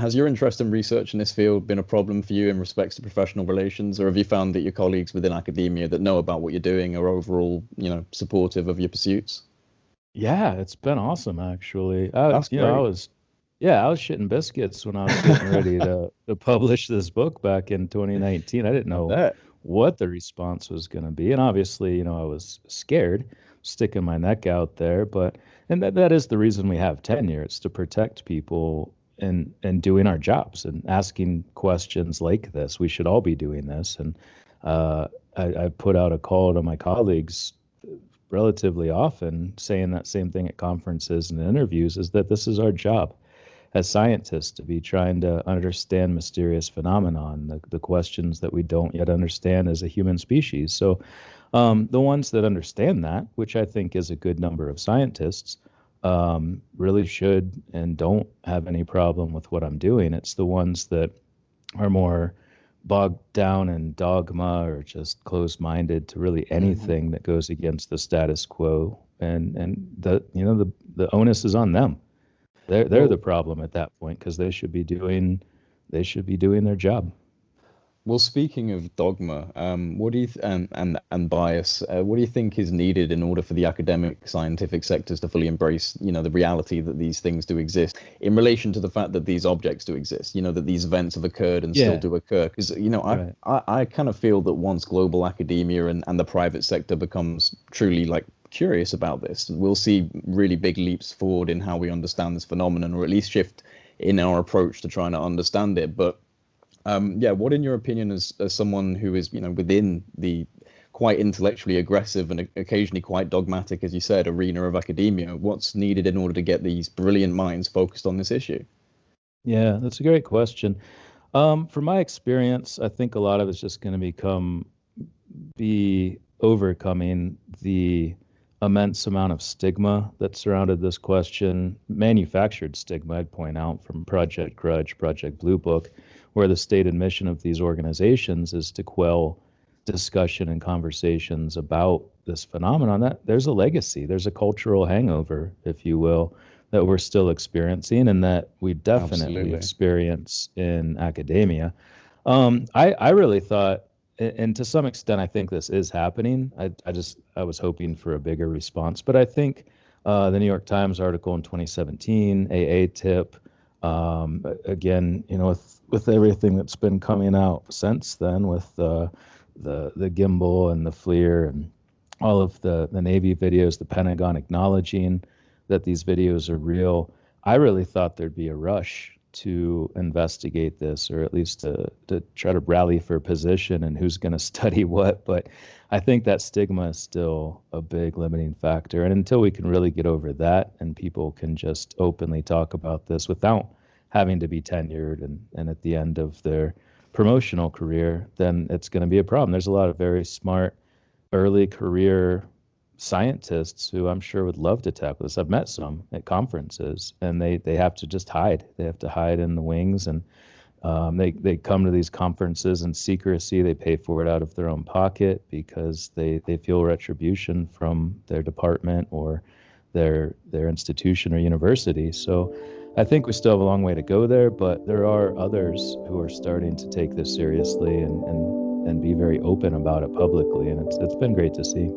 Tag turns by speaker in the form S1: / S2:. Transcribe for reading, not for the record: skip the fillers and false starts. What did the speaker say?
S1: has your interest in research in this field been a problem for you in respects to professional relations, or have you found that your colleagues within academia that know about what you're doing are overall, supportive of your pursuits?
S2: Yeah, it's been awesome actually.
S1: That's great.
S2: I was shitting biscuits when I was getting ready to publish this book back in 2019. I didn't
S1: I
S2: know
S1: bet.
S2: what the response was going to be, and obviously, I was scared, sticking my neck out there. But and that is the reason we have tenure. It's to protect people and doing our jobs and asking questions like this. We should all be doing this. And I put out a call to my colleagues relatively often saying that same thing at conferences and interviews, is that this is our job as scientists to be trying to understand mysterious phenomenon, the questions that we don't yet understand as a human species. So the ones that understand that, which I think is a good number of scientists, really should and don't have any problem with what I'm doing. It's the ones that are more bogged down in dogma or just closed-minded to really anything that goes against the status quo, and the onus is on them. They're the
S1: Well,
S2: problem at that point, because they should be doing their job.
S1: Well, speaking of dogma, what do you and bias, what do you think is needed in order for the academic scientific sectors to fully embrace, the reality that these things do exist in relation to the fact that these objects do exist, that these events have occurred and still
S2: Yeah,
S1: do occur? Because,
S2: right.
S1: I kind of feel that once global academia and the private sector becomes truly like curious about this, we'll see really big leaps forward in how we understand this phenomenon, or at least shift in our approach to trying to understand it. But yeah, what in your opinion, as someone who is, within the quite intellectually aggressive and occasionally quite dogmatic, as you said, arena of academia, what's needed in order to get these brilliant minds focused on this issue?
S2: Yeah, that's a great question. From my experience, I think a lot of it's just going to be overcoming the immense amount of stigma that surrounded this question, manufactured stigma, I'd point out, from Project Grudge, Project Blue Book, where the stated mission of these organizations is to quell discussion and conversations about this phenomenon. That there's a legacy, there's a cultural hangover, if you will, that we're still experiencing and that we definitely
S1: Absolutely.
S2: experience in academia. I really thought, and to some extent, I think this is happening. I was hoping for a bigger response, but I think the New York Times article in 2017, AATIP, again, with everything that's been coming out since then, with the gimbal and the FLIR and all of the Navy videos, the Pentagon acknowledging that these videos are real. I really thought there'd be a rush to investigate this, or at least to try to rally for a position and who's going to study what. But I think that stigma is still a big limiting factor. And until we can really get over that and people can just openly talk about this without having to be tenured and at the end of their promotional career, then it's going to be a problem. There's a lot of very smart early career scientists who I'm sure would love to tackle this. I've met some at conferences, and they have to just hide. They have to hide in the wings, and they come to these conferences in secrecy. They pay for it out of their own pocket because they feel retribution from their department or their institution or university. So I think we still have a long way to go there, but there are others who are starting to take this seriously and be very open about it publicly, and it's been great to see.